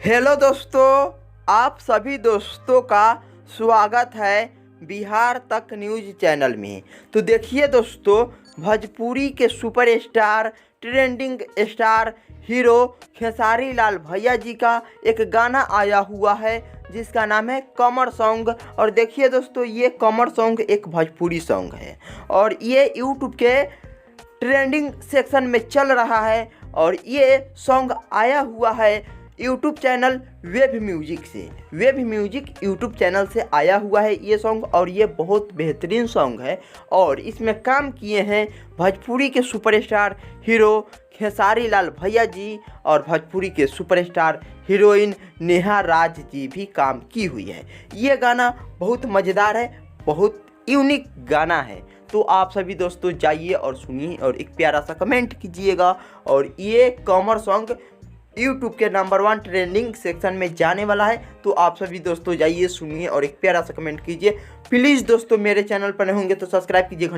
Hello दोस्तों, आप सभी दोस्तों का स्वागत है बिहार तक न्यूज़ चैनल में। तो देखिए दोस्तों, भोजपुरी के superstar trending star hero Khesari Lal भैया जी का एक गाना आया हुआ है जिसका नाम है कमर सॉन्ग। और देखिए दोस्तों, ये कमर सॉन्ग एक भोजपुरी सॉन्ग है और ये यूट्यूब के ट्रेंडिंग सेक्शन में चल रहा है। और ये सॉन्ग आया हुआ है यूट्यूब चैनल वेब म्यूजिक से। वेब म्यूजिक यूट्यूब चैनल से आया हुआ है ये सॉन्ग और ये बहुत बेहतरीन सॉन्ग है। और इसमें काम किए हैं भोजपुरी के सुपरस्टार हीरो खेसारी लाल भैया जी और भोजपुरी के सुपरस्टार हीरोइन नेहा राज जी भी काम की हुई है। ये गाना बहुत मज़ेदार है, बहुत यूनिक गाना है। तो आप सभी दोस्तों जाइए और सुनिए और एक प्यारा सा कमेंट कीजिएगा। और ये कमर सॉन्ग यूट्यूब के नंबर 1 ट्रेंडिंग सेक्शन में जाने वाला है। तो आप सभी दोस्तों जाइए, सुनिए और एक प्यारा सा कमेंट कीजिए। प्लीज़ दोस्तों, मेरे चैनल पर नहीं होंगे तो सब्सक्राइब कीजिए।